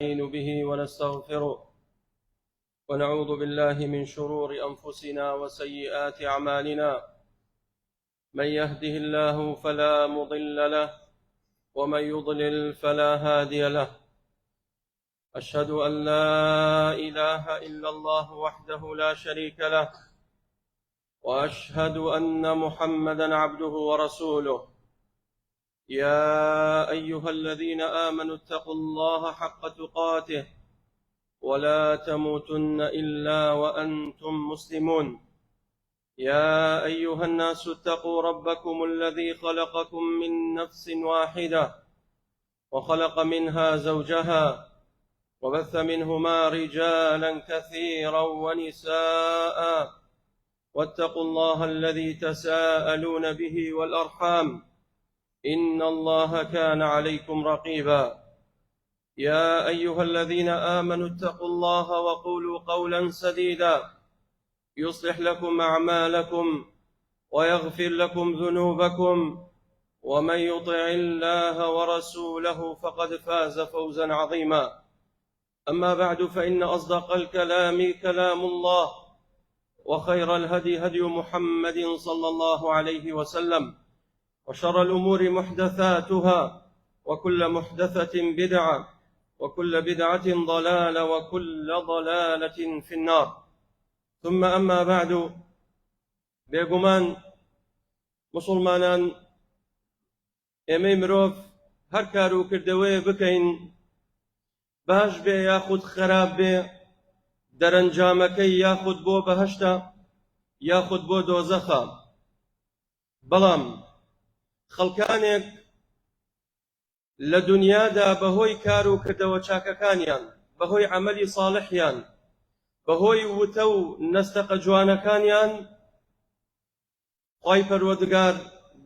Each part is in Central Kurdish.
نستعين به ونستغفره ونعوذ بالله من شرور أنفسنا وسيئات أعمالنا. من يهده الله فلا مضل له ومن يضلل فلا هادي له. أشهد أن لا إله إلا الله وحده لا شريك له، وأشهد أن محمدًا عبده ورسوله. يا أيها الذين آمنوا اتقوا الله حق تقاته ولا تموتن إلا وأنتم مسلمون. يا أيها الناس اتقوا ربكم الذي خلقكم من نفس واحدة وخلق منها زوجها وبث منهما رجالا كثيرا ونساء، واتقوا الله الذي تساءلون به والأرحام، إن الله كان عليكم رقيبا. يا أيها الذين آمنوا اتقوا الله وقولوا قولا سديدا يصلح لكم أعمالكم ويغفر لكم ذنوبكم، ومن يطع الله ورسوله فقد فاز فوزا عظيما. أما بعد، فإن أصدق الكلام كلام الله، وخير الهدي هدي محمد صلى الله عليه وسلم، وشر الأمور محدثاتها، وكل محدثة بدعة، وكل بدعة ضلالة، وكل ضلالة في النار. ثم أما بعد، بيقومان مسلمانان ئێمەی مرۆڤ هەر کار و کردەوەیە بکەین، باش بێ یاخود خراپ بێ، دەرەنجامەکەی یاخود بۆ بەهەشتە یاخود بۆ دۆزەخە. بەڵام خەڵکانێک لە دنیادا بەهۆی کار و کردەوە چاکەکانیان، بەهۆی عەمەلی ساڵحیان، بەهۆی وتە و نەستەقە جوانەکانیان، خوای پەروەردگار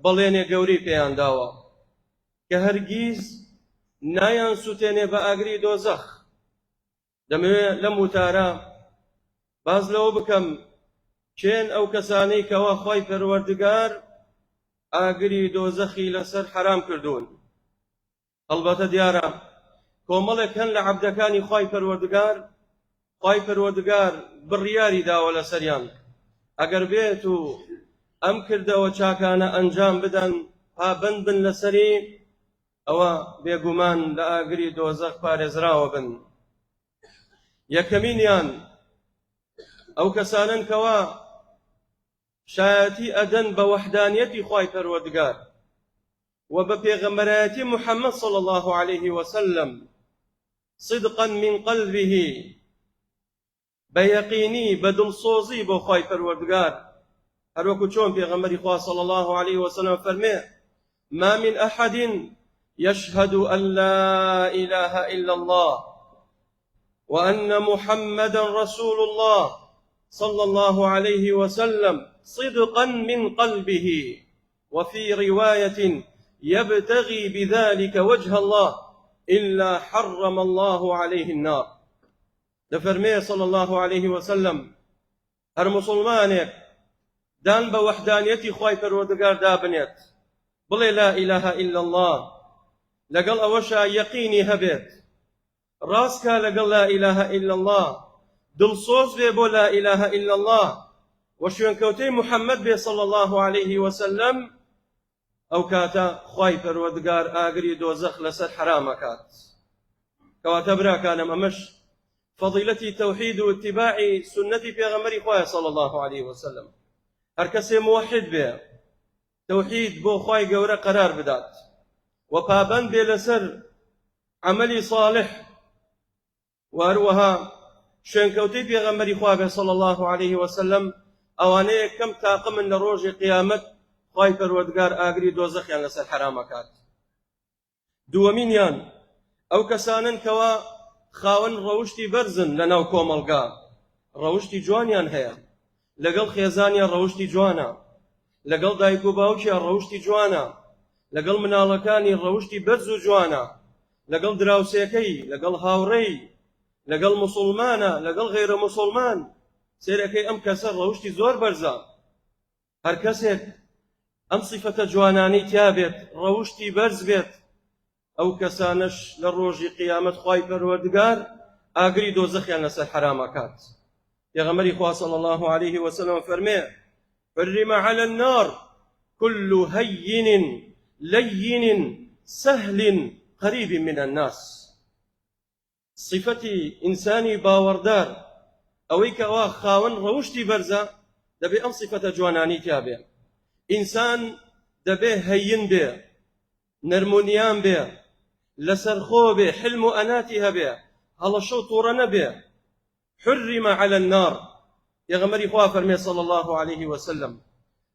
بەڵێنێ گەورەی پێیان داوە کە هەرگیز نایان سوتێنێ بە ئاگری دۆزەخ. دەمەوێت لەم وتارە باز لەوە بکەم کێن ئەو کەسانەی کەوا خوای پەروەردگار ئاگری دۆزەخی لەسەر حرام کردوون. هەڵبەتە دیارە کۆمەڵێک هەن لە عەبدەکانی خوای پەروەردگار، خوای پەروەردگار بڕیاری داوە لەسەریان ئەگەر بێت و ئەم کردەوە چاکانە ئەنجام بدەن، پابەند بن لەسەری، ئەوە بێگومان لە ئاگری دۆزەخ پارێزراوە بن. یەکەمینیان ئەو کەسانن کەوا شایەتی ئەدەن بە وەحدانیەتی خوای پەروەردگار و بە پێغەمبەرایەتی محەممەد صلی الله عليه وسلم صدقا من قلبه، بەیەقینی بە دڵسۆزی بۆ خوای پەروەردگار، هەروەکو چۆن پێغەمبەری خوا صلی الله عليه وسلم فەرمێ: ما من أحد يشهد أن لا إله إلا الله وأن محمدا رسول الله صلى الله عليه وسلم صدقا من قلبه، وفي رواية يبتغي بذلك وجه الله إلا حرم الله عليه النار. دفرمي صلى الله عليه وسلم هر مسلمانك دان بوحدانيتي خواي پروردگار دابنيت، بلي لا إله إلا الله، لقل أوشا يقيني هبت راسكا، لقل لا إله إلا الله، دلصوص بيبو لا إله إلا الله، وشوين كوتي محمد بي صلى الله عليه وسلم، أو كاتا خواي پروردگار آگري دوزخ لسر حرامكات. كواتا براكانا ممش فضيلتي توحيد واتباع سنتي بيغمري خواي صلى الله عليه وسلم. هر کسی موحد بێ، توحید بۆ خوای گەورە قرار بدات و پابەند بێ لەسەر عەمەلی صالح، و هەروەها شوێنکەوتەی پێغەمبەری خوا بێ صلی الله عليه وسلم. ئەوانەیە کەم تاقمن لە ڕۆژی قیامەت خوای پەروەردگار ئاگری دۆزەخیان لەسەر حرامەکات. دووەمینیان ئەو کەسانن کەوا خاوەن ڕەوشتی بەرزن لەناو کۆمەڵگا، ڕەوشتی جوانیان هەیە، لەگەڵ خێزانیان ڕەوشتی جوانە، لەگەڵ دایک و باوکیان ڕەوشتی جوانە، لەگەڵ مناڵەکانی ڕەوشتی بەرز و جوانە، لەگەڵ دراوسێکەی، لەگەڵ هاوڕێی، لەگەڵ موسڵمانە، لەگەڵ غێرە موسڵمان. سێرەکەی ئەم کەسە ڕەوشتی زۆر بەرزە. هەر کەسێک ئەم صیفەتە جوانانەی تیا بێت، ڕەوشتی بەرز بێت، ئەو کەسانش لە ڕۆژی قیامەت خوای پەروەردگار ئاگری دۆزەخیان لەسەر حرامەکات. پێغەمبەری خوا صلی الله عليه وسلم فەرمێ: حرم على النار كل هين لين سهل قريب من الناس. صفەتی ئینسانی باوەڕدار ئەوەی کە ئەوە خاوەن ڕەوشتی بەرزە دەبێ ئەم صفەتە جوانانی تیا بێ. ئینسان دەبێ هەین بێ، نەرمونیان بێ، لەسەرخۆ بێ، حلم و ئەناتی هەبێ، هەڵەشە و تووڕە نەبێ. حرم على النار، پێغەمبەری خوا فەرمێ صلی الله عليه وسلم: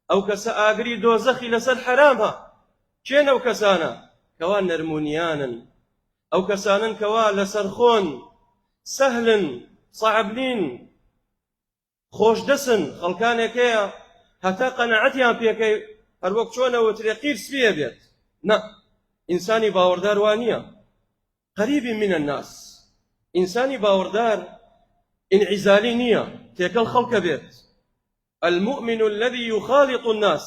ئەو کەسە ئاگری دۆزەخی لەسەر حرامە. کێن ئەو کەسانە؟ کەوا نەرمونیانن، ئەو کەسانن کەوا لەسەرخۆن، سەهلن، صعب نین، خۆشدەسن. خەڵکانێک هەیە هەتا قەنەعەتیان پێکەی هەر وەک چۆنەوە ترێ قیرس پێ بێت. نە، ئینسانی باوەڕدار وا نییە. قەریب من الناس، ئینسانی باوەڕدار انعزالی نییە، تێکەڵ خەڵکە بێت. المؤمن الذي يخالط الناس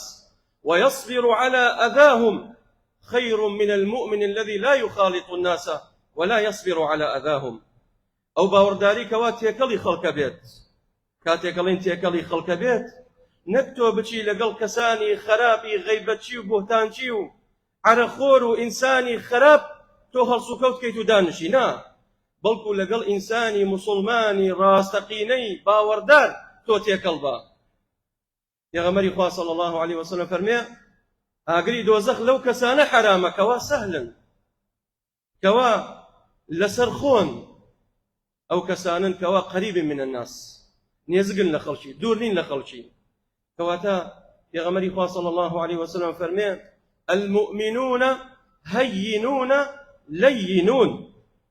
ويصبر على أذاهم خير من المؤمن الذي لا يخالط الناس ولا يصبر على أذاهم. أو باوەڕداری کەوا تێکەڵی خەڵکە بێت. کاتێکەڵین تێکەڵی خەڵکە بێت، نەک تۆ بچی لەگەڵ کەسانی خراپی غەیبەتچی و بۆتانچی و عەرەخۆر و ئینسانی خراپ تۆ هەڵس و کەوت کەیت و دانشی. نا، بەڵکو لەگەڵ ئینسانی موسڵمانی ڕاستەقینەی باوەڕدار تۆ تێکەڵ بە. پێغەمبەری خوا صلی الله عليه وسلم فەرمێ: ئاگری دۆزەخ لەو کەسانە حرامە کەوا سەهلن، کەوا لەسەر خۆن، ئەو کەسانن کەوا قەریب من الناس، نێزگن لە خەڵکی، دوور نین لە خەڵکی. کەواتە پێغەمبەری خوا صلی الله عليه وسلم فەرمێ: المؤمنون هەیینون لەیینون.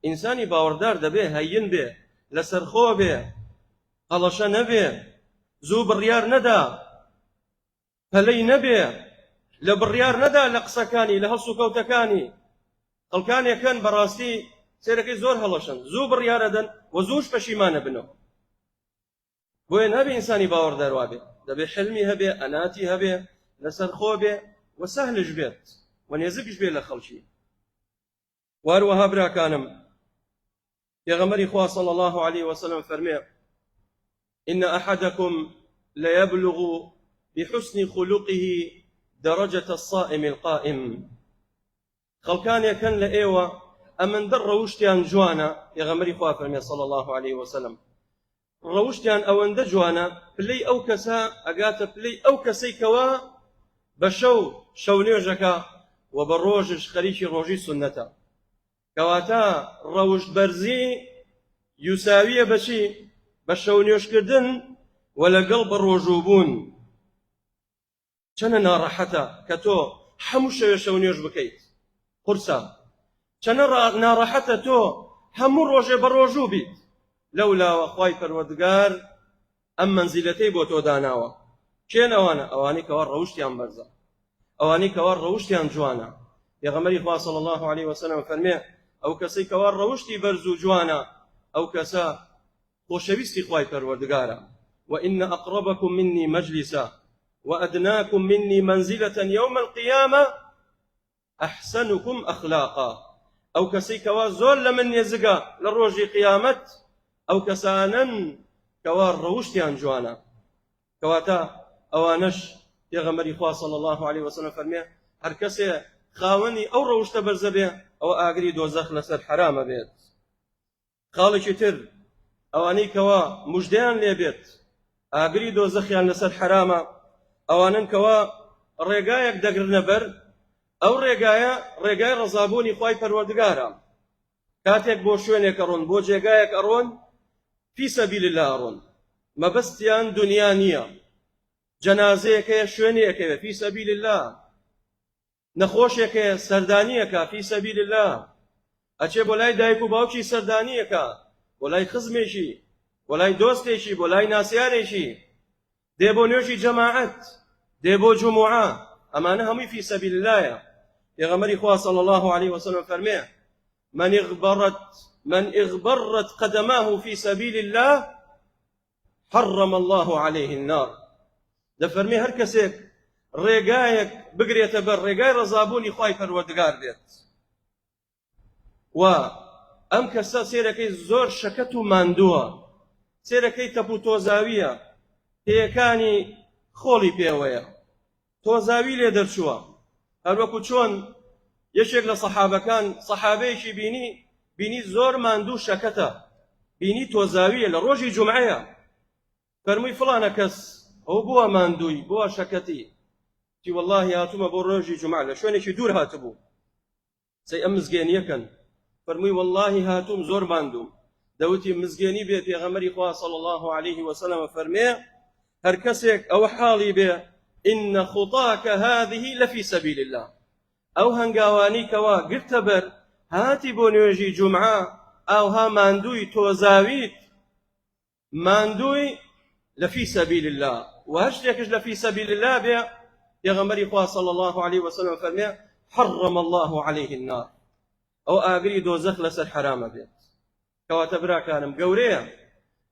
ئینسانی باوەڕدار دەبێ هەین بێ، لەسەرخۆ بێ، هەڵەشە نەبێ، زوو بڕیار نەدا، پەلەی نەبێ، لە بڕیار نەدا لە قسەکانی، لە هەڵس و کەوتەکانی. خەڵکانێکن بەڕاستی سێرەکەی زۆر هەڵەشن، زوو بڕیارەدەن و زووش پەشیمانە بنەوە. بۆیە نابێ ئینسانی باوەڕدار وا بێ، دەبێ حلمی هەبێ، ئەناتی هەبێ، لەسەرخۆ بێ و سەهلش بێت و نێزکش بێ لە خەڵکی. واروەها براکانم، پێغەمبەری خوا صلی الله عليه وسلم فەرمێ: إن أحدكم ليبلغ بحسن خلقه درجة الصائم القائم. خەڵکانێکن لە ئێوە ئەمەندە ڕەوشتیان جوانە، پێغەمبەری خوا فەرمێ صلی الله عليه وسلم، ڕەوشتیان ئەوەندە جوانە پلەی ئەو کەسە ئەگاتە پلەی ئەو کەسەی کەوا بە شەو نوێژەکە و بە ڕۆژش خەریکی ڕۆژی سونەتە. کەواتە ڕەوشت بەرزی یوساویە بەچی؟ بە شەو نوێژکردن و لەگەڵ بە ڕۆژووبوون. چەنە ناڕەحەتە کە تۆ هەموو شەوێ شەو نوێژ بکەیت، قورسە. چەنە ناڕەحەتە تۆ هەموو ڕۆژێ بە ڕۆژوو بیت. لەولاوە خوای پەروەردگار ئەم مەنزیلەتەی بۆ تۆ داناوە. کێن ئەوانە؟ ئەوانەی کەوا ڕەوشتیان بەرزە، ئەوانەی کەوا ڕەوشتیان جوانە. پێغەمبەری خوا صلی الله عليه وسلم فەرمێ: ئەو کەسەی کەوا ڕەوشتی بەرز و جوانە، ئەو کەسە خۆشەویستی خوای پەروەردگارە. وإن أقربكم مني مجلسا وأدناكم مني منزلة يوم القيامة أحسنكم أخلاقا. أو كسي كوا زول لمن يزقى للروجي قيامت، أو كسانا كوا روشتيان جوانا. كواتا أوانش پێغەمبەری خوا صلی الله عليه وسلم فەرمێ: هەر کەسێ خاوەنی ئەو ڕەوشتە بەرزە بێ، ئەوە ئاگری دۆزەخ لەسەر حرامە بێت. خاڵێکی تر ئەوانەی کەوا موژدەیان لێ بێت ئاگری دۆزەخیان لەسەر حرامە، ئەوانن کەوا ڕێگایەک دەگرنە بەر، ئەو ڕێگایە ڕێگای ڕەزابوونی خوای پەروەردگارە. کاتێک بۆ شوێنێک ئەڕۆن، بۆ جێگایەک ئەڕۆن، فی سەبیل الله ئەڕۆن، مەبەستیان دونیا نییە. جەنازەیەکەیە شوێنێکەوێ، فی سەبیل الله. نەخۆشێکەیە سەردانیەکە، فی سەبیل الله. ئەچێ بۆ لای دایک و باوکی سەردانیەکە، بۆ لای خزمێکی، بۆ لای دۆستێکی، بۆ لای ناسیارێکی، دێ بۆ نوێژی جەماعەت، دێ بۆ جوموعە. ئەمانە هەمووی فی سەبیل اللهە. پێغەمبەری خوا صلی الله عليه وسلم فەرمێ: من اغبرت قدماه في سبيل الله حرم الله عليه النار. دەفەرمێ هەر کەسێک ڕێگایەک بگرێتە بەر ڕێگای ڕەزابوونی خوای پەروەردگار بێت، و ئەم کەسە سێرەکەی زۆر شەکەت و ماندووە، سێرەکەی تەپ و تۆزاویە، پێیەکانی خۆڵی پێوەیە، تۆزاوی لێ دەرچووە. هەروەکو چۆن یەکێک لە سەحابەکان سەحابەیەکی بینی زۆر ماندوو شەکەتە، بینی تۆزاویە لە ڕۆژی جومعەیە، فەرمووی فڵانە کەس ئەو بووە ماندووی بووە شەکەتی، تی وەڵڵاهی هاتوومە بۆ ڕۆژی جومعە، لە شوێنێکی دوور هاتبوو، سەی ئەم مزگێنیەکەن، فەرمووی وەڵڵاهی هاتووم زۆر ماندووم، دەوتی مزگێنی بێ پێغەمبەری خوا صلی الله عليه وسلم فەرمێ هەر کەسێک ئەوە حاڵی بێ إن خطاك هذه لفي سبيل الله، ئەو هەنگاوانی کەوا گرتە بەر هاتی بۆ نوێژی جومعە ئەوها ماندووی تۆزاویت ماندووی لفي سبيل الله، و هەر شتێکش لفي سبيل الله بێ پێغەمبەری خوا صلی الله عليه وسلم فەرمێ حرم الله عليه النار، ئەو ئاگری دۆزەخ لەسەر حرامە بێت. کەواتە براکانم گەورەیە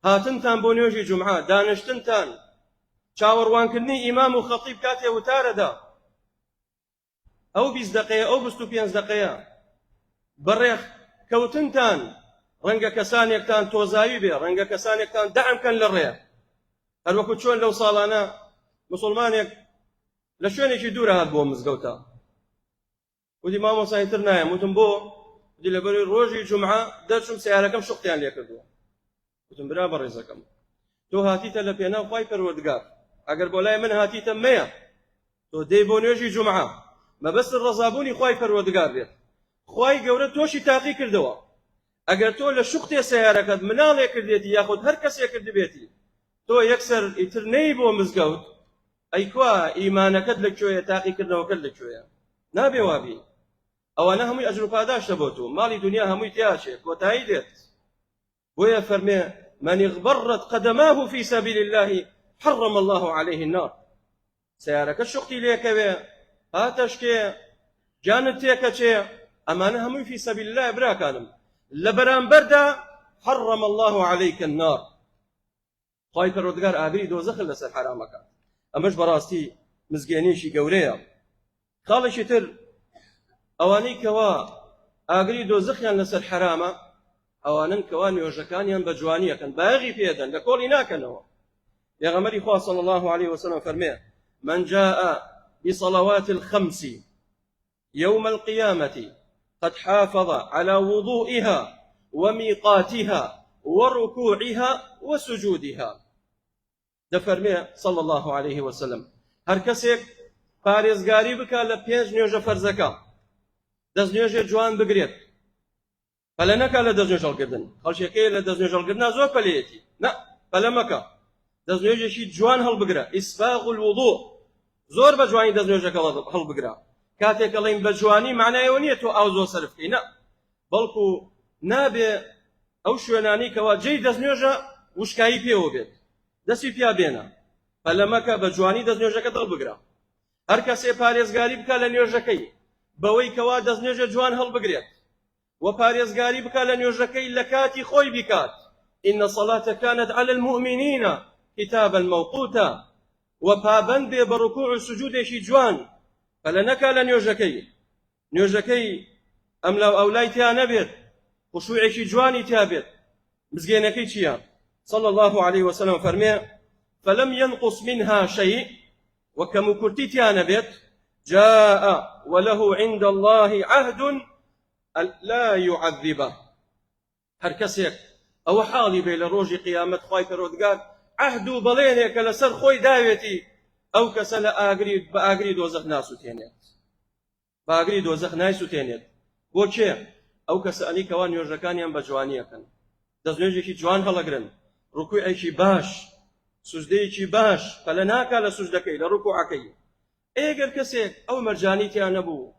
هاتنتان بۆ نوێژی جومعە، دانیشتنتان، چاوەڕوانکردنی ئیمام و خەتیب کاتێ وتارەدا، ئەو 20 دقەیە ئەو 25 دقەیە بەڕێخ کەوتنتان، ڕەنگە کەسانێکتان تۆزاوی بێ، ڕەنگە کەسانێکتان دەعمکەن لە ڕێ، هەروەکو چۆن لەو ساڵانە مسلمانێک لە شوێنێکی دوورە هات بۆ مزگەوتە، وتی مامۆسای تر نایم، وتم بۆ؟ وتی لەبەرەوەی ڕۆژی جومعە دەرچووم سیارەکەم شوقتیان لێ کردووە. وتم برا بەڕێزەکەم تۆ هاتیتە لە پێناو خوای پەروەردگار، ئەگەر بۆ لای من هاتیتە مەیە، تۆ دەی بۆ نوێژی جومعە مەبەست ڕەزابوونی خوای پەروەردگار بێت، خوای گەورە تۆشی تاقی کردەوە، ئەگەر تۆ لە شوقتێ سیارەکەت مناڵێ کردێتی یاخود هەر کەسێک کردبێتی تۆ یەکسەر ئیتر نەی بۆ مزگەوت، ئەی کوا ئیمانەکەت لەکوێیە، تاقیکردنەوەکەت لەکوێیە؟ نابێ وابی، ئەوانە هەمووی ئەجر و پاداشتە بۆ تۆ، ماڵی دنیا هەمووی تیاچێت کۆتایی دێت. بۆیە فەرمێ من اغبرت قدماه في سبيل الله حرم الله عليه النار، سیارەکە شوقتی لێکەوێ، هاتەشکێ، جانت تێکەچێ، ئەمانە هەمووی في سبيل الله براکانم، لە بەرامبەردا حرم الله عليك النار، خوای پەروەردگار ئاگری دۆزەخ لەسەر حرامەکە. ئەمەش بەڕاستی مزگێنیشی گەورەیە. خاڵێکی تر ئەوانەی کەوا ئاگری دۆزەخیان لەسەر حرامە، ئەوانن کەوا نوێژەکانیان بە جوانیەکەن، بایەغی پێدەن، لە کۆڵی ناکەنەوە. پێغەمبەری خوا صلی الله عليه وسلم فەرمێ من جاء بصلوات الخمس يوم القيامة قد حافظ على وضوئها وميقاتها وركوعها وسجودها. دەفەرمێ صلی الله عليه وسلم هەر کەسێک پارێزگاری بکە لە 5 نوێژە فەرزەکە، دەستنوێژێ جوان بگرێت، پەلە نەکا لە دەستنوێژەڵگردن، خەڵکێکەیە لە دەستنوێژەڵگردنا زۆر پەلەیەتی، نا پەلە مەکە، دەستنوێژێکی جوان هەڵبگرە، ئیسباغ الوضوء، زۆر بە جوانی دەستنوێژەکە هەڵبگرە. کاتێک ئەڵێن بە جوانی معنایەوە نییە تۆ ئاو زۆر سەرف بکەی، نا، بەڵکو نابێ ئەو شوێنانی کەوا جێی دەستنوێژە وشکایی پێوە بێت، دەستی پیا بێنە، پەلە مەکە، بە جوانی دەستنوێژەکەت هەڵبگرە. هەر کەسێ پارێزگاری بکە لە نوێژەکەی بەوەی کەوا دەستنوێژە جوان هەڵبگرێت، و پارێزگاری بکە لە نوێژەکەی لە کاتی خۆی بکات. إن الصلاة كانت على المؤمنين كتابا موقوتا، و پابەند بێ بە ڕوکوع و سجودێکی جوان، پەلە نەکا لە نوێژەکەی ئەم لاو ئەولای تیا نەبێت، خشوعێکی جوانی تیا بێت. مزگێنەکەی چییە؟ صلى الله عليه وسلم فەرمێ فلم ينقص منها شيء، وكم كرتيتيان بيت جاء وله عند الله عهد لا يعذبه. هر كسيك او حالي بين روجي قيامت خوي پروردگار عهد بلينك لسر خوي داويتي او كسل باغري دوزخ ناسو تينيت، باغري دوزخ ناسو تينيت. بوچه او كساني كوان يوجكانيان بجوانيكن، دزنيجي جوان هلگرن، ركوعي باش، سجدەیەکی باش، پەلە ناکا لە سوجدەکەی لە ڕوکوعەکەی. ئێگەر کەسێک ئەو مەرجانی تیا نەبوو،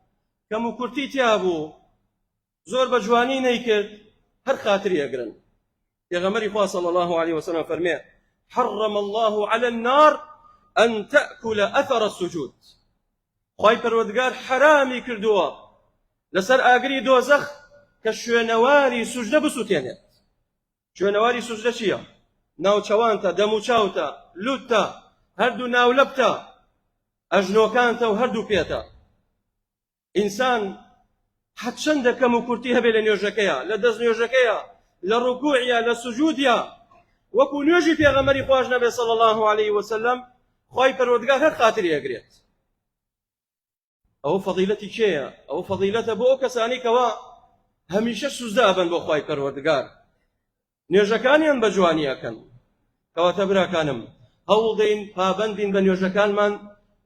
کەم و کورتی تیا بوو، زۆر بە جوانی نەیکرد، هەر خاتری ئەگرن. پێغەمبەری خوا صلی الله عليه وسلم فەرمێ حرم الله على النار أن تأكل أثر السجود. خوای پەروەردگار حرامی کردووە لەسەر ئاگری دۆزەخ کە شوێنەواری سوجدە بسووتێنێت. شوێنەواری سوجدە چییە؟ ناوچەوانتە، دەموچاوتە، لوتە، هەردوو ناولەبتە، ئەژنۆکانتە و هەردوو پێتە. ئینسان حەت چەندە کەم و کورتی هەبێ لە نوێژەکەیە، لە دەست نوێژەکەیە، لە ڕوکوعیە، لە سوجودیە، وەکو نوێژی پێغەمبەری خواش نەبێ صلی الله عليه وسلم، خی پەروەردگار هەر خاتری ئەگرێت. ئەوە فەضیلەتی کێیە؟ ئەوە فەضیلەتە بۆ ئەو کەسانی کەوا هەمیشە سوزدە ئەبن بۆ خی پەروەردگار، نوێژەکانیان بە جوانی ئەکەن. کەواتە براکانم، هەوڵ دەین پابەند بین بە نوێژەکانمان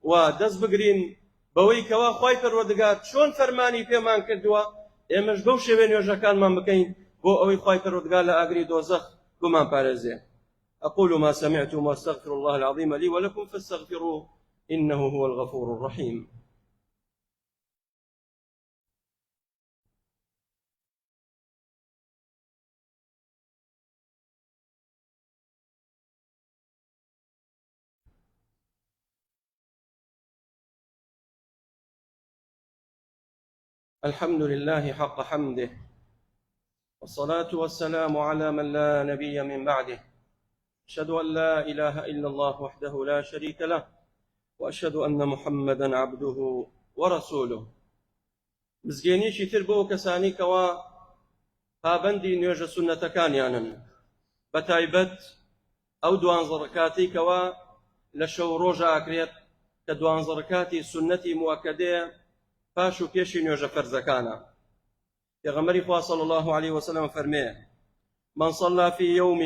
و دەست بگرین بەوەی کەوا خی پەروەردگار چۆن فەرمانی پێمان کردووە، ئێمەش بەو شێوێ نوێژەکانمان بکەین بۆ ئەوەی خی پەروەردگار لە ئاگری دۆزەخ بمان پارێزێ. أقول ما سمعتم وأستغفر الله العظيم لي ولكم فاستغفروه إنه هو الغفور الرحيم. الحمد لله حق حمده، والصلاة والسلام على من لا نبي من بعده، أشهد أن لا إله إلا الله وحده لا شريك له، وأشهد أن محمدا عبده ورسوله. مزگێنیشی تر بۆ کەسانی کەوا پابەندی نوێژە سونەتەکانیانن، بە تایبەت ئەو 12 ڕەکاتەی کەوا لە شەو ڕۆژە ئاکرێت کە 12 ڕەکاتی سونەتی موەکەدەیە پاش و پێشی نوێژە فەرزەکانە. پێغەمبەری خوا صلی الله عليه وسلم فەرمێ: من صلى في يوم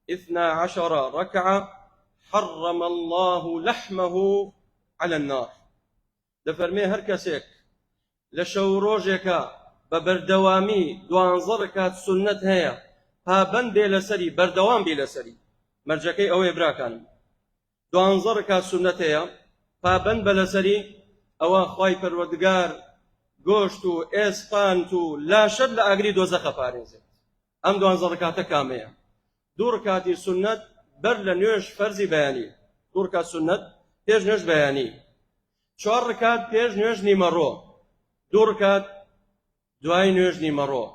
12 ركعة حرم الله لحمه على النار. دەفەرمێ هەر کەسێک لە شەو ڕۆژێکە بە بەردەوامی 12 ڕەکات سونەت هەیە، پابەند بێ لەسەری، بەردەوام بێ لەسەری. مەرجەکەی ئەوەیە براکانم، 12 ڕەکات سونەت هەیە، پابەند بە لەسەری، ئەوە خی پەروەردگار گۆشت و ئێسپانت و لاشەت لە ئاگری دۆزەخە پارێزێت. ئەم 12 ڕەکاتە کامەیە؟ 2 ڕەکاتی سونەت بەر لە نوێژ فەرزی بەیانی، 2 ڕەکات سونەت پێش نوێژ بەیانی، 4 ڕەکات پێش نوێژ نیمەڕۆ، 2 ڕەکات دوای نوێژ نیمەڕۆ،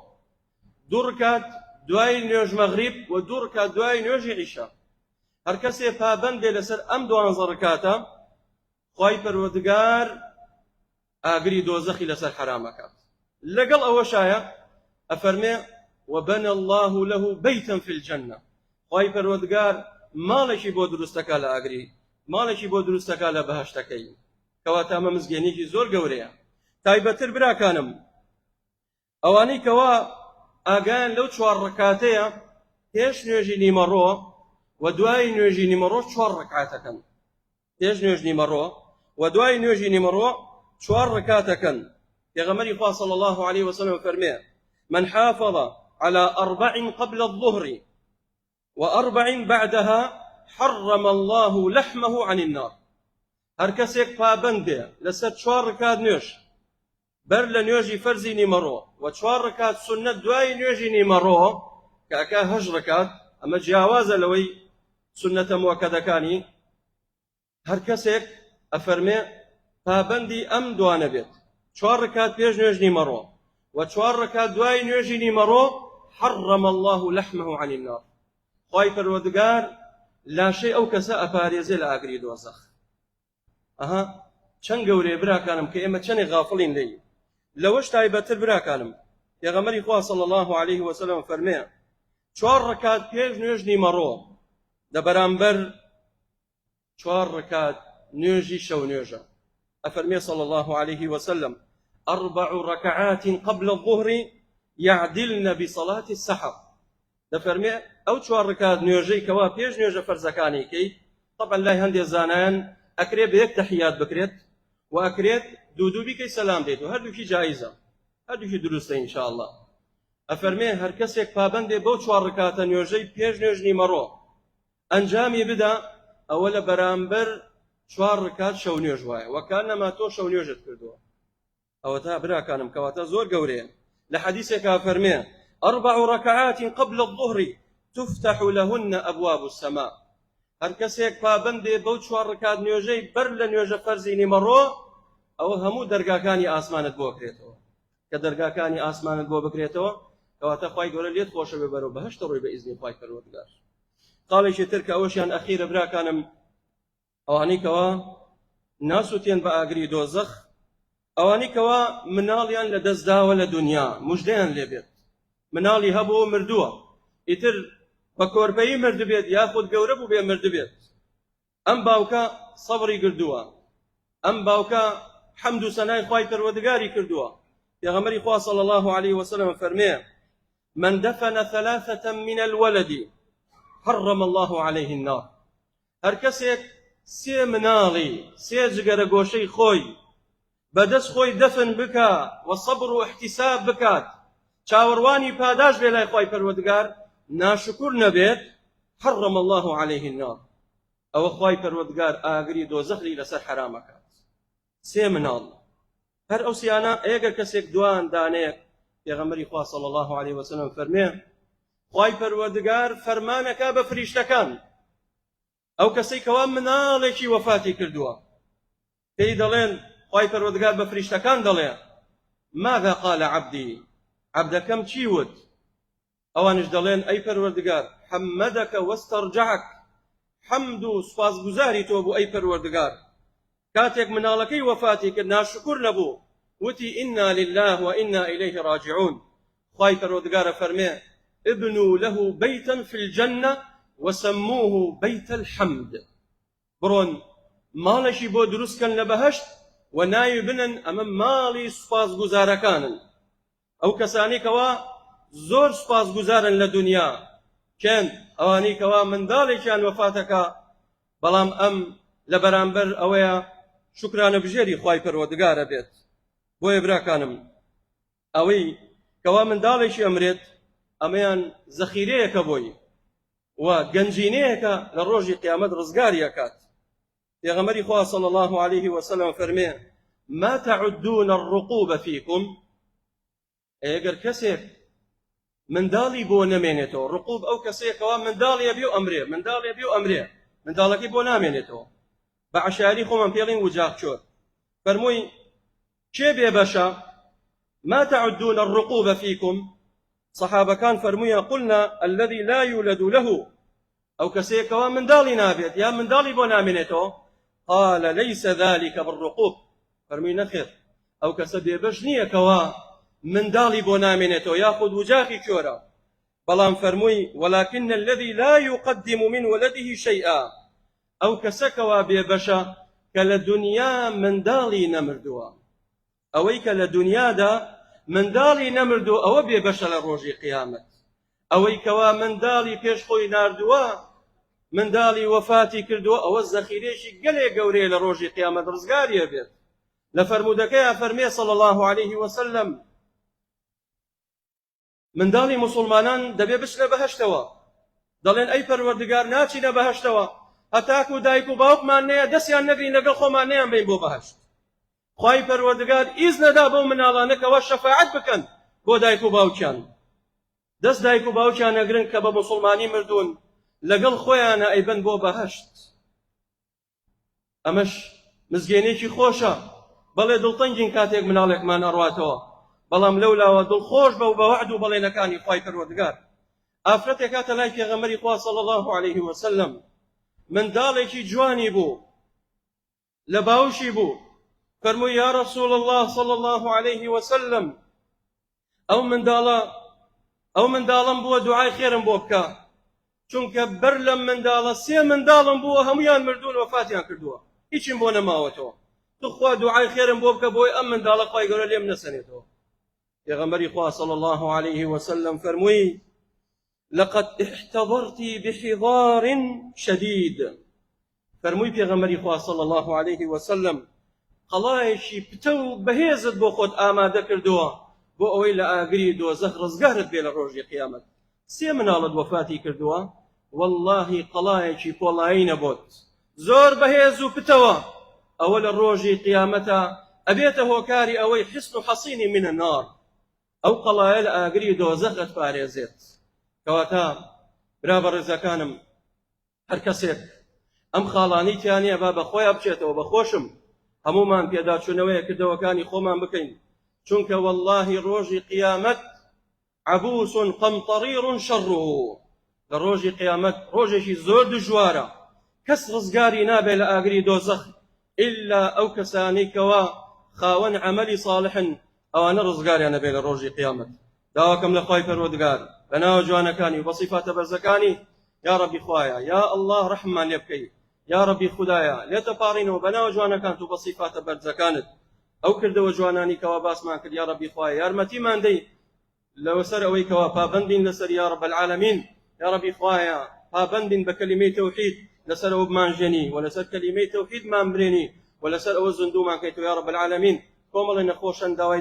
2 ڕەکات دوای نوێژ مەغریب و 2 ڕەکات دوای نوێژی عیشا. هەر کەسێ پابەند بێ لەسەر ئەم 12 ڕەکاتە، خی پەروەردگار ئاگری دۆزەخی لەسەر حرامەکات. لەگەڵ ئەوەشایە ئەفەرمێ: وبنى الله له بيتا في الجنة. خی پەروەردگار ماڵێکی بۆ دروستەکە لە ئاگری، ماڵێکی بۆ دروستەکە لە بەهەشتەکەی. کەواتە ئەمە مزگەنیێکی زۆر گەورەیە. تایبەتر براکانم، ئەوانەی کەوا ئاگایان لەو 4 ڕەکاتەیە پێش نوێژی نیمەڕۆ و دوای نوێژی نیمەڕۆ 4 ڕەکاتەکەن، پێش نوێژ نیمەڕۆ و دوای نوێژی نیمەڕۆ 4 ڕەکاتەکەن. پێغەمبەری خوا صلی الله عليه وسلم فەرمێ: من حافظ على 4 قبل الظهر و4 بعدها حرم الله لحمه عن النار. هەر کەسێک پابەند بێ لەسەر 4 ڕەکات نوێژ بەر لە نوێژی فەرزی نیمەڕۆ و 4 ڕەکات سونەت دوای نوێژی نیمەڕۆ کە ئەکا 8 ڕەکات، ئەمە جیاوازە لەوەی سونەتە موەکەدەکانی. هەر کەسێک ئەفەرمێ پابەندی ئەم دوانە بێت، 4 ڕەکات پێش نوێژ نیمەڕۆ و 4 ڕەکات دوای نوێژی نیمەڕۆ، حرم الله لحمه عن النار. خی پەروەردگار لاشەی ئەو کەسە ئەپارێزێ لە ئاگری دۆزەخ. ئەها چەند گەورەیە براکانم کە ئێمە چەندێک غافڵین لێی. لەوەش تایبەتر براکانم، پێغەمبەری خوا صلی الله عليه وسلم فەرمێ: 4 ڕەکات پێش نوێژ نیمەڕۆ لە بەرامبەر 4 ڕەکات نوێژی شەو نوێژە. أفرمي صلى الله عليه وسلم: 4 ركعات قبل الظهر يعدلن بصلاة السحر. دفرمي أو 4 ركعات نوێژەی کەوا پێش نوێژە فەرزەکانی کەی. طبعا لای هەندێک زانایان ئەکرێ بە یەک تەحیات بکرێت و ئەکرێت دوو بیکەی سەلام دێت و هەردووکی جایزە، هەردووکی دروستە ئینشاء الله. ئەفەرمێ هەر کەسێک پابەندێ بەو 4 ڕەکاتە نوێژەی پێش نوێژ نیمەڕۆ ئەنجامی بدا، ئەوە لە بەرامبەر 4 ڕەکات شەو نوێژ وایە، وەکانەما تۆ شەو نوێژت کردووە. ئەوە تا براکانم کەواتە زۆر گەورەیە. لە حەدیثێکا فەرمێ: 4 ركعات قبل الظهر تفتح لهن أبواب السماء. هەر کەسێک پابەندێ بەو 4 ڕەکات نوێژەی بەر لە نوێژە فەرزی نیمەڕۆ، ئەوە هەموو دەرگاکانی ئاسمانت بۆ بکرێتەوە. کە دەرگاکانی ئاسمانت بۆ بکرێتەوە، کەواتە خی گەورە لێت خۆشە بێ بەرەو بەهەشتە ڕۆی بە ئیزنی خی پەروەردگار. قاڵێکی تر کە ئەوەشیان ئەخیرە براکانم، ئەوانەی کەوا ناسووتێن بە ئاگری دۆزەخ، ئەوانی کەوا مناڵیان لە دەستداوە لە دنیا موژدەیان لێبێت مناڵی هەبوو مردووە ئیتر بە کۆرپەیی مردبێت یاخود گەورە بوو بێ مردبێت ئەم باوکە سەبری کردووە ئەم باوکە حەمد و سەنای خوای پەروەردگاری کردووە پێغەمبەری خوا صلی الله عليه وسلم فەرمێ من دفن ثلاثة من الولد حرم الله عليه النار هەر کەسێک سێ مناڵی سێ جگەرە گۆشەی خۆی بەدەست خۆی دەفن بکە و سەبر و احتیساب بکات چاوەڕوانی پاداش بێ لای خوای پەروەردگار ناشکر نەبێت حرم الله عليه النار ئەوە خوای پەروەردگار ئاگری دۆزەخی لەسەر حرامەکات سێ مناڵ هەر ئەو سیانە ئەگەر کەسێک دوان دانەیەک پێغەمبەری خوا صلی الله عليه وسلم فەرمێ خوای پەروەردگار فەرمانەکە بە فریشتەکان ئەو کەسەی کەوا مناڵێکی وەفاتی کردووە پێی دەڵێن خوای پەروەردگار بە فریشتەکان دەڵێ ماذا قال عبدی عبدەکەم چی وت ئەوانش دەڵێن ئەی پەروەردگار حەمەدەکە وەستەرجەعەک حەمد و سوپاسگوزاری تۆ بوو ئەی پەروەردگار کاتێک مناڵەکەی وەفاتی کرد ناشکر نەبوو وتی ئینا لله وئینا ئیلەیه ڕاجعون خوای پەروەردگارە فەرمێ ابنوا له بيتا في الجنة وسموه بيت الحمد بڕۆن ماڵێکی بۆ دروستکەن لە بەهەشت و ناوی بنن ئەمە ماڵی سوپاسگوزارەکانن ئەو کەسانی کەوا زۆر سوپاسگوزارن لە دنیا کێن ئەوانی کەوا منداڵێکیان وەفاتەکە بەڵام ئەم لە بەرامبەر ئەوەیە شکرانە بژێری خوای پەروەردگارە بێت بۆیە براکانم ئەوەی کەوا منداڵێکی ئەمرێت ئەمەیان زەخیرەیەکە بۆی و گەنجینەیەکە لە ڕۆژی قیامەت ڕزگاری ئەکات پێغەمبەری خوا صلی الله عليه وسلم فەرمێ ما تعدون الرقوب فيكم ئەگەر کەسێک منداڵی بۆ نەمێنێتەوە ڕقوب ئەو کەسێکەوە منداڵی بێ و ئەمرێ منداڵی بێ و ئەمرێ منداڵەکەی بۆ نامێنێتەوە بە عەشاری خۆمان پێڵین وجاق چۆر فەرمووی کێ بێبەشە ما تعدون الرقوب فيكم صحابەکان فەرموویان قلنا الذي لا يولد له ئەو کەسێکەوە منداڵی نابێت یا منداڵی بۆ نامێنێتەوە قال ليس ذلك بالرقوب فەرمووی نەخێر ئەو کەسە بێبەش نییەکەوە منداڵی بۆ نامێنێتەوە یاخود وجاقی چۆرە بەڵام فەرمووی ولكن الذي لا يقدم من ولده شيئا ئەو کەسەکەوە بێبەشە کە لە دنیا منداڵی نەمردووە ئەوەی کە لە دنیادا منداڵی نەمردوو ئەوە بێبەشە لە ڕۆژی قیامەت ئەوەی کەوا منداڵی پێش خۆی ناردووە منداڵی وەفاتی کردووە ئەوە زەخیرێکی گەلێک گەورەیە لە ڕۆژی قیامەت ڕزگاریە بێت لە فەرموودەکەیە فەرمێ صلی الله عليه وسلم منداڵی مسلمانان دەبێ بچنە بەهەشتەوە دەڵێن ئەی پەروەردگار ناچینە بەهەشتەوە هەتاکو دایک و باوکمان نەیە دەستیان نەگرین لەگەڵ خۆمان نەیان بین بۆ بەهەشت خوای پەروەردگار ئیز نەدا بەو مناڵانەکەوە شەفاعەت بکەن بۆ دایک و باوکیان دەست دایک و باوکیان نەگرن کە بە مسلمانی مردوون لەگەڵ خۆیانە ئەیبن بۆ بەهەشت ئەمەش مزگەینێکی خۆشە بەڵێ دڵتەنگین کاتێک مناڵێکمان ئەڕواتەوە بەڵام لەولاوە دڵخۆش بە و بەوعد و بەڵێنەکانی خوای پەروەردگار ئافرەتێک هاتە لای پێغەمبەری خوا صلی الله عليه وسلم منداڵێکی جوانی بوو لە باوشی بوو فەرمووی یا رسول الله صلی الله عليه وسلم ئەو منداڵم بووە دوعای خێرم بۆ بکە چونکە بەر لەم منداڵە سێ منداڵم بووە هەمویان مردوون وەفاتیان کردووە هیچیم بۆ نەماوەتەوە تخوا دوعای خێرم بۆ بکە بۆی ئەم منداڵە خوای گەورە لێم نەسەنێتەوە پێغەمبەری خوا صلی الله عليه وسلم فەرمووی لقد احتضرت بحضار شديد فەرمووی پێغەمبەری خوا صلی الله عليه وسلم قەڵایەکی پتە و بەهێزت بۆ خۆت ئامادە کردووە بۆ ئەوەی لە ئاگری دۆزەخ ڕزگارت بێ لە ڕۆژی قیامەت سێ مناڵت وەفاتی کردووە واللهی قەڵایەکی پۆڵایی نەبوت زۆر بەهێز و پتەوە ئەوە لە ڕۆژی قیامەتە ئەبێتە هۆکاری ئەوەی حسن و حەسینی منە نار ئەو قەڵایە لە ئاگری دۆزەخت پارێزێت کەواتە برا بەڕێزەکانم هەر کەسێک ئەم خاڵانی تیانە با بەخۆیان بچێتەوە بەخۆشم هەمومان پێداچوونەوەیە کردەوەکانی خۆمان بکەین چونکە واللهی ڕۆژی قیامەت عبوس قمطرير شره لە ڕۆژی قیامەت ڕۆژێکی زۆر دژوارە کەس ڕزگاری نابێت لە ئاگری دۆزەخ ئیلا ئەو کەسانی کەوا خاوەن عەمەلی صالحن ئەوانە ڕزگاریانە بێ لە ڕۆژی قیامەت. داواکەم لە خوای پەروەردگار بە ناوە جوانەکانی و بە سیفاتە بەرزەکانی یا رەبی خوایە یا الله ڕەحممان لێ بکەی یا رەبی خودایە لێتەپاڕینەوە بە ناوە جوانەکانت و بە سیفاتە بەرزەکانت ئەو کردەوە جوانانی کەوا باسمان کرد یا رەبی خوایە یارمەتیمان دەی لەسەر ئەوەی کەوا پابەندین لەسەر یا رەب العالەمین یا رەبی خوایە پابەندین بە کەلیمەی تەوحید لەسەر ئەوە بمانژێنی و لەسەر کەلیمەی تەوحیدمان برێنی و لەسەر ئەوە زندومان کەیتەوە یا رەب العالەمین کۆمەڵی نەخۆشەن داوای